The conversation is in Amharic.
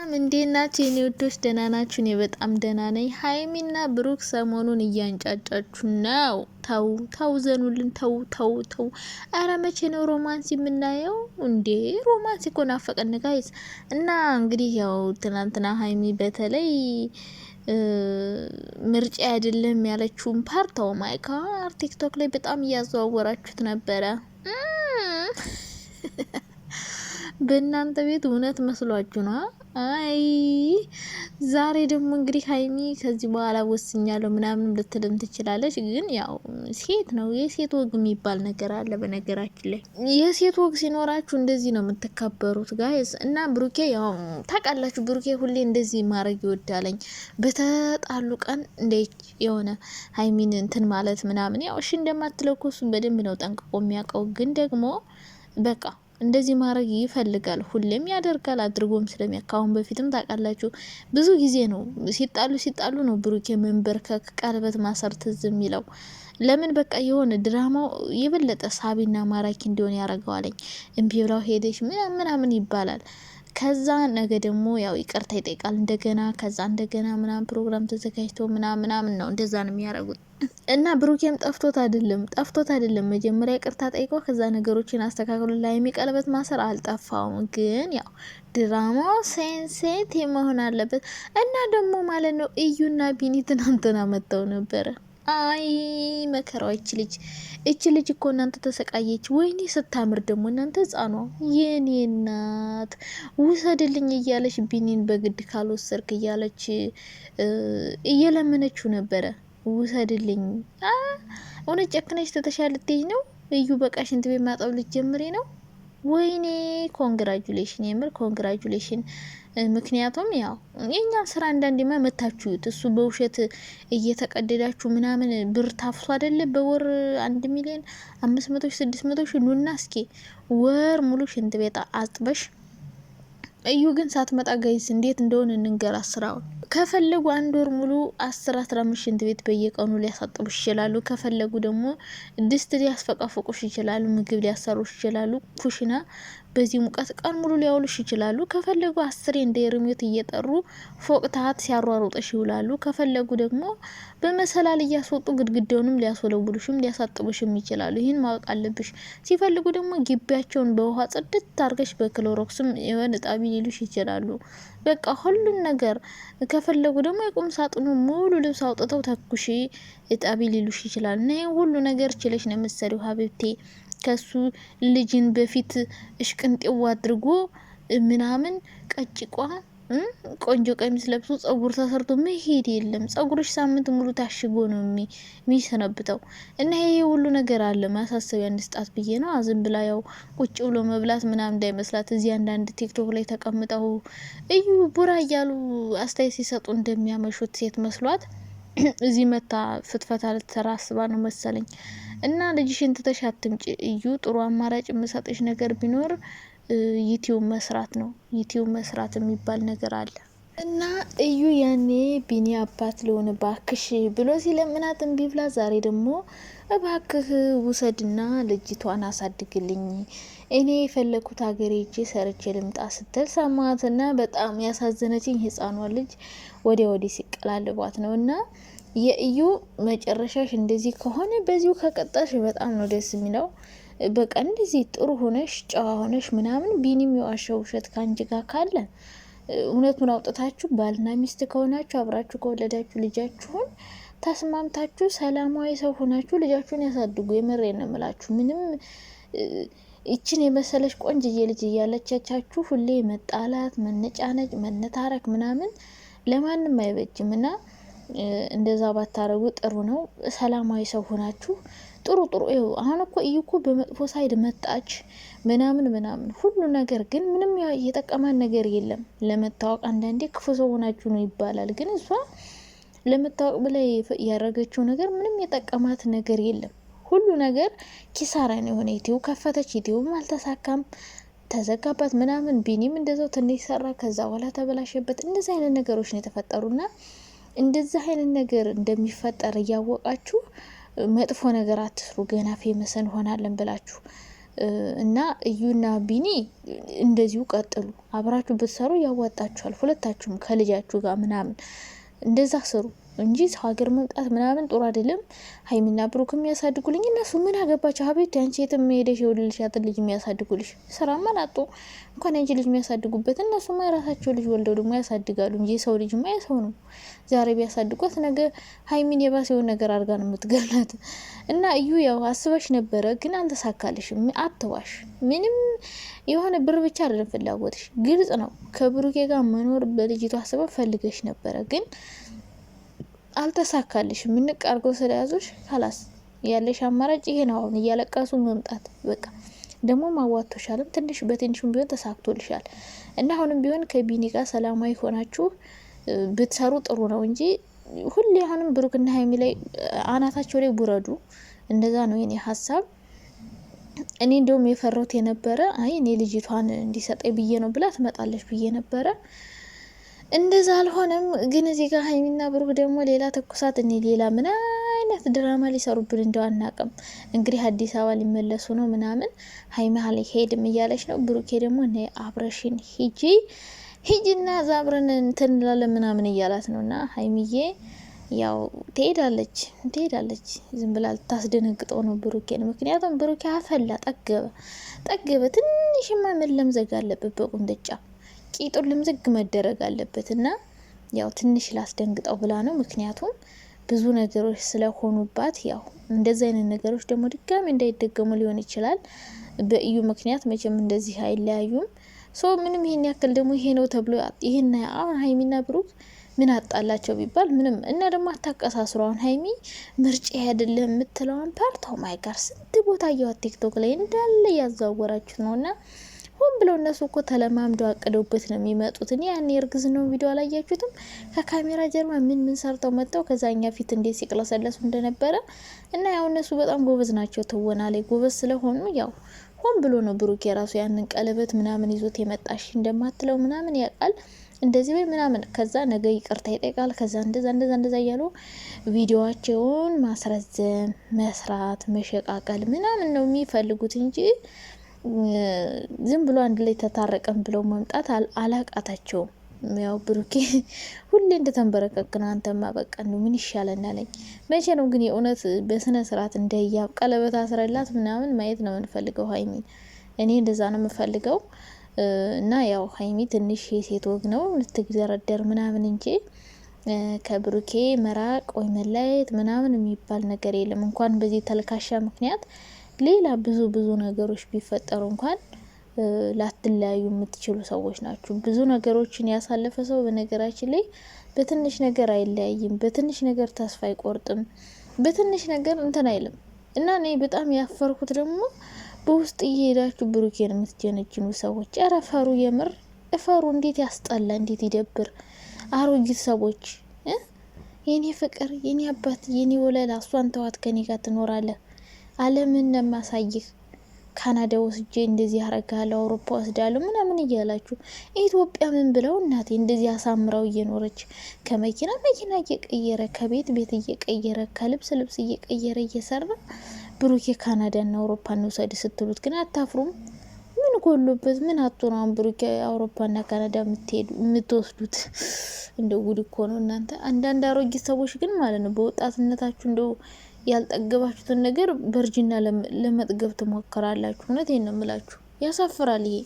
ሰላም እንዴት ናችሁ የኔ ውዶች? ደህና ናችሁ? እኔ በጣም ደህና ነኝ። ሀይሚና ብሩክ ሰሞኑን እያንጫጫችሁ ነው። ተው ዘኑልን። ተው። አረ መቼ ነው ሮማንስ የምናየው እንዴ? ሮማንስ እኮ ናፈቀን ጋይስ። እና እንግዲህ ያው ትናንትና ሀይሚ በተለይ ምርጫ አይደለም ያለችውን ፓርት ማይ ጋድ ቲክቶክ ላይ በጣም እያዘዋወራችሁት ነበረ። በእናንተ ቤት እውነት መስሏችሁ ነው? አይ ዛሬ ደግሞ እንግዲህ ሀይሚ ከዚህ በኋላ ወስኛለሁ ምናምን ልትልም ትችላለች። ግን ያው ሴት ነው፣ የሴት ወግ የሚባል ነገር አለ። በነገራችን ላይ የሴት ወግ ሲኖራችሁ እንደዚህ ነው የምትከበሩት ጋይስ። እና ብሩኬ ያው ታውቃላችሁ፣ ብሩኬ ሁሌ እንደዚህ ማድረግ ይወዳለኝ። በተጣሉ ቀን እንደ የሆነ ሀይሚን እንትን ማለት ምናምን ያው እሺ እንደማትለው እኮ እሱን በደንብ ነው ጠንቅቆ የሚያውቀው። ግን ደግሞ በቃ እንደዚህ ማድረግ ይፈልጋል፣ ሁሌም ያደርጋል፣ አድርጎም ስለሚያካውን በፊትም ታውቃላችሁ ብዙ ጊዜ ነው ሲጣሉ ነው ብሩኬ መንበርከክ ቀለበት ማሰር ትዝ የሚለው። ለምን በቃ የሆነ ድራማው የበለጠ ሳቢና ማራኪ እንዲሆን ያደርገዋለኝ። እምቢ ብላው ሄደች ምናምን ይባላል። ከዛ ነገ ደግሞ ያው ይቅርታ ይጠይቃል እንደገና። ከዛ እንደገና ምናምን ፕሮግራም ተዘጋጅቶ ምናምን ነው እንደዛ ነው የሚያደርጉት። እና ብሩኬም ጠፍቶት አይደለም መጀመሪያ ይቅርታ ጠይቆ ከዛ ነገሮችን አስተካክሎ ላይ የሚቀለበት ማሰር አልጠፋውም። ግን ያው ድራማው ሴንሴት መሆን አለበት። እና ደግሞ ማለት ነው እዩና ቢኒ ትናንትና መጥተው ነበረ። አይ መከራው እች ልጅ እኮ እናንተ ተሰቃየች። ወይኔ ስታምር ደግሞ እናንተ ህጻኗ የኔ እናት ውሰድልኝ እያለች ቢኒን በግድ ካልወሰድክ እያለች እየለመነችው ነበረ። ውሰድልኝ እውነት ጨክነች ተተሻለ ልትሄጂ ነው እዩ። በቃ ሽንት ቤት ማጠብ ልትጀምሪ ነው? ወይኔ ኮንግራጁሌሽን፣ የምር ኮንግራጁሌሽን። ምክንያቱም ያው የኛን ስራ አንዳንዴማ መታችሁት። እሱ በውሸት እየተቀደዳችሁ ምናምን ብር ታፍሱ አይደለ? በወር 1,500,000 600,000 ኑና እስኪ ወር ሙሉ ሽንት ቤት አጥበሽ። እዩ ግን ሳትመጣ ጋይስ እንዴት እንደሆነ እንንገራ ስራውን። ከፈለጉ 1 ወር ሙሉ 10-15 ሽንት ቤት በየቀኑ ሊያሳጥቡሽ ይችላሉ። ከፈለጉ ደግሞ ድስት ሊያስፈቃፍቁሽ ይችላሉ። ምግብ ሊያሰሩሽ ይችላሉ። ኩሽና በዚህ ሙቀት ቀን ሙሉ ሊያውሉሽ ይችላሉ። ከፈለጉ 10 እንደ ርሜት እየጠሩ ፎቅ ታhat ሲያሯሩጥሽ ይውላሉ። ከፈለጉ ደግሞ በመሰላል እያስወጡ ግድግዳውንም ሊያስወለውሉሽም ሊያሳጥቡሽም ይችላሉ። ይህን ማወቅ አለብሽ። ሲፈልጉ ደግሞ ግቢያቸውን በውሃ ጽድት አርገሽ በክሎሮክስም የሆነ ጣቢ ሊሉሽ ይችላሉ። በቃ ሁሉን ነገር ከፈለጉ ደግሞ የቁም ሳጥኑ ሙሉ ልብስ አውጥተው ተኩሺ እጣቢ ሊሉሽ ይችላል። እና ይሄን ሁሉ ነገር ችለሽ ነው የምትሰሪው ሀቢብቴ። ከሱ ልጅን በፊት እሽቅንጤው አድርጎ ምናምን ቀጭቋ ቆንጆ ቀሚስ ለብሶ ጸጉር ተሰርቶ መሄድ የለም። ጸጉርሽ ሳምንት ሙሉ ታሽጎ ነው የሚሰነብተው። እና ይሄ ሁሉ ነገር አለ። ማሳሰቢያ እንስጣት ብዬ ነው። አዝም ብላ ያው ቁጭ ብሎ መብላት ምናምን እንዳይመስላት። እዚህ አንዳንድ ቲክቶክ ላይ ተቀምጠው እዩ ቡራ እያሉ አስተያየት ሲሰጡ እንደሚያመሹት ሴት መስሏት እዚህ መታ ፍትፈታ ልትሰራ አስባ ነው መሰለኝ። እና ልጅሽን ትተሽ አትምጪ እዩ። ጥሩ አማራጭ የምሰጥሽ ነገር ቢኖር ዩቲዩብ መስራት ነው። ዩቲዩብ መስራት የሚባል ነገር አለ። እና እዩ ያኔ ቢኒ አባት ለሆነ ባክሽ ብሎ ሲለምናት እምቢ ብላ፣ ዛሬ ደግሞ እባክህ ውሰድና ልጅቷን አሳድግልኝ እኔ የፈለኩት ሀገሬ እጄ ሰርቼ ልምጣ ስትል ሰማትና በጣም ያሳዘነችኝ ህፃኗ ልጅ ወዲያ ወዲህ ሲቀላልቧት ነው። እና የእዩ መጨረሻሽ እንደዚህ ከሆነ በዚሁ ከቀጣሽ በጣም ነው ደስ የሚለው። በቃ እንደዚህ ጥሩ ሆነሽ ጨዋ ሆነሽ ምናምን ቢኒም የዋሸው ውሸት ካንቺ ጋር ካለ እውነቱን አውጥታችሁ ባልና ሚስት ከሆናችሁ አብራችሁ ከወለዳችሁ ልጃችሁን ተስማምታችሁ ሰላማዊ ሰው ሆናችሁ ልጃችሁን ያሳድጉ። የምሬን ነው የምላችሁ። ምንም ይችን የመሰለሽ ቆንጅዬ ልጅ እያለቻችሁ ሁሌ መጣላት፣ መነጫነጭ፣ መነታረክ ምናምን ለማንም አይበጅም። እና እንደዛ ባታረጉ ጥሩ ነው። ሰላማዊ ሰው ሆናችሁ ጥሩ ይኸው አሁን እኮ እዩ እኮ በመጥፎ ሳይድ መጣች ምናምን ሁሉ ነገር ግን ምንም የጠቀማን ነገር የለም። ለመታወቅ አንዳንዴ ክፉ ሰው ሆናችሁ ነው ይባላል። ግን እሷ ለመታወቅ ብላ ያደረገችው ነገር ምንም የጠቀማት ነገር የለም። ሁሉ ነገር ኪሳራ ነው የሆነ። ዩቲዩብ ከፈተች፣ ዩቲዩብም አልተሳካም፣ ተዘጋባት ምናምን። ቢኒም እንደዛው ትንሽ ሰራ፣ ከዛ በኋላ ተበላሸበት። እንደዚህ አይነት ነገሮች ነው የተፈጠሩና እንደዚህ አይነት ነገር እንደሚፈጠር እያወቃችሁ መጥፎ ነገር አትስሩ። ገና ፌመስ እንሆናለን ብላችሁ እና እዩና ቢኒ እንደዚሁ ቀጥሉ። አብራችሁ ብትሰሩ ያዋጣችኋል። ሁለታችሁም ከልጃችሁ ጋር ምናምን እንደዛ ስሩ እንጂ ሀገር መምጣት ምናምን ጥሩ አይደለም። ሀይሚና ብሩክ የሚያሳድጉልኝ እነሱ ምን አገባቸው? ሀቤት ያንቺ የትም ሄደሽ የወለድሻትን ልጅ የሚያሳድጉልሽ ስራማ ናጡ። እንኳን ያንቺ ልጅ የሚያሳድጉበት እነሱማ የራሳቸው ልጅ ወልደው ደግሞ ያሳድጋሉ እንጂ የሰው ልጅማ የሰው ነው። ዛሬ ቢያሳድጓት ነገ ሀይሚን የባሰውን ነገር አድርጋ ነው የምትገላት። እና እዩ ያው አስበሽ ነበረ ግን አልተሳካልሽም። አትዋሽ። ምንም የሆነ ብር ብቻ አይደለም ፍላጎትሽ፣ ግልጽ ነው። ከብሩኬ ጋር መኖር በልጅቷ አስበ ፈልገሽ ነበረ ግን አልተሳካልሽም። ምንቅ አርገው ስለያዙሽ ካላስ ያለሽ አማራጭ ይሄ ነው። አሁን እያለቀሱ መምጣት በቃ ደግሞ ማዋቶሻልም ትንሽ በትንሹም ቢሆን ተሳክቶልሻል። እና አሁንም ቢሆን ከቢኒ ጋር ሰላማዊ ሆናችሁ ብትሰሩ ጥሩ ነው እንጂ ሁሌ አሁንም ብሩክና ሀይሚ ላይ አናታቸው ላይ ቡረዱ። እንደዛ ነው የኔ ሀሳብ። እኔ እንደውም የፈራሁት የነበረ አይ እኔ ልጅቷን እንዲሰጠኝ ብዬ ነው ብላ ትመጣለች ብዬ ነበረ። እንደዛ አልሆነም። ግን እዚህ ጋር ሀይሚና ብሩክ ደግሞ ሌላ ተኩሳት። እኔ ሌላ ምን አይነት ድራማ ሊሰሩብን እንደው አናቅም። እንግዲህ አዲስ አበባ ሊመለሱ ነው ምናምን። ሀይሚ ሀለ ሄድም እያለች ነው። ብሩኬ ደግሞ እኔ አብረሽን ሂጂና ዛብረን እንትን እንላለን ምናምን እያላት ነው። እና ሀይሚዬ ያው ትሄዳለች። ዝም ብላ ልታስደነግጠው ነው ብሩኬን። ምክንያቱም ብሩኬ አፈላ ጠገበ። ትንሽማ መለምዘግ አለበት በቁንጥጫ ቂጡን ልምዝግ መደረግ አለበት። እና ያው ትንሽ ላስደንግጠው ብላ ነው። ምክንያቱም ብዙ ነገሮች ስለሆኑባት ያው እንደዚህ አይነት ነገሮች ደግሞ ድጋሚ እንዳይደገሙ ሊሆን ይችላል። በእዩ ምክንያት መቼም እንደዚህ አይለያዩም። ሶ ምንም ይሄን ያክል ደግሞ ይሄ ነው ተብሎ ይሄን አሁን ሀይሚና ብሩክ ምን አጣላቸው ቢባል ምንም። እና ደግሞ አታቀሳስሩ። አሁን ሀይሚ ምርጫ አይደለም የምትለውን ፓርታው ማይ ጋር ስንት ቦታ እያዋት ቲክቶክ ላይ እንዳለ ያዛወራችሁ ነውና ሆን ብለው እነሱ እኮ ተለማምደው አቅደውበት ነው የሚመጡት። እኔ ያኔ እርግዝናው ቪዲዮ አላያችሁትም? ከካሜራ ጀርባ ምን ሰርተው መጥተው ከዛኛ ፊት እንዴት ሲቅለሰለሱ እንደነበረ። እና ያው እነሱ በጣም ጎበዝ ናቸው፣ ትወና ላይ ጎበዝ ስለሆኑ ያው ሆን ብሎ ነው ብሩክ የራሱ ያንን ቀለበት ምናምን ይዞት የመጣሽ እንደማትለው ምናምን ያውቃል። እንደዚህ ወይ ምናምን ከዛ ነገ ይቅርታ ይጠይቃል። ከዛ እንደዛ እያሉ ቪዲዮዋቸውን ማስረዘም፣ መስራት፣ መሸቃቀል ምናምን ነው የሚፈልጉት እንጂ ዝም ብሎ አንድ ላይ ተታረቀን ብለው መምጣት አላቃታቸውም። ያው ብሩኬ ሁሌ እንደተንበረከክና አንተማ በቃ ነው ምን ይሻለናል። መቼ ነው ግን የእውነት በስነ ስርዓት እንደያብ ቀለበት አስረላት ምናምን ማየት ነው የምንፈልገው ሀይሚን። እኔ እንደዛ ነው የምፈልገው። እና ያው ሀይሚ ትንሽ የሴት ወግ ነው ልትግደረደር ምናምን እንጂ ከብሩኬ መራቅ ወይ መለያየት ምናምን የሚባል ነገር የለም። እንኳን በዚህ ተልካሻ ምክንያት ሌላ ብዙ ነገሮች ቢፈጠሩ እንኳን ላትለያዩ የምትችሉ ሰዎች ናችሁ። ብዙ ነገሮችን ያሳለፈ ሰው በነገራችን ላይ በትንሽ ነገር አይለያይም፣ በትንሽ ነገር ተስፋ አይቆርጥም፣ በትንሽ ነገር እንትን አይልም። እና እኔ በጣም ያፈርኩት ደግሞ በውስጥ እየሄዳችሁ ብሩኬን የምትጀነጅኑ ሰዎች ኧረ ፈሩ፣ የምር እፈሩ። እንዴት ያስጠላ፣ እንዴት ይደብር። አሮጊት ሰዎች የኔ ፍቅር፣ የኔ አባት፣ የኔ ወለላ፣ እሷን ተዋት ከኔ ጋር ትኖራለህ አለምን ለማሳይህ ካናዳ ወስጄ እንደዚህ ያረጋለሁ አውሮፓ ወስዳለሁ ምናምን እያላችሁ ኢትዮጵያ ምን ብለው እናቴ እንደዚህ አሳምራው እየኖረች ከመኪና መኪና እየቀየረ ከቤት ቤት እየቀየረ ከልብስ ልብስ እየቀየረ እየሰራ ብሩኬ ካናዳና አውሮፓ እንውሰድ ስትሉት ግን አታፍሩም? ምን ጎሎበት ምን አጥቶናን ብሩኬ አውሮፓና ካናዳ የምትወስዱት? እንደው ጉድ እኮ ነው እናንተ። አንዳንድ አሮጊት ሰዎች ግን ማለት ነው በወጣትነታችሁ እንደው ያልጠገባችሁትን ነገር በርጅና ለመጥገብ ትሞክራላችሁ። እውነቴን ነው የምላችሁ፣ ያሳፍራል ይሄ።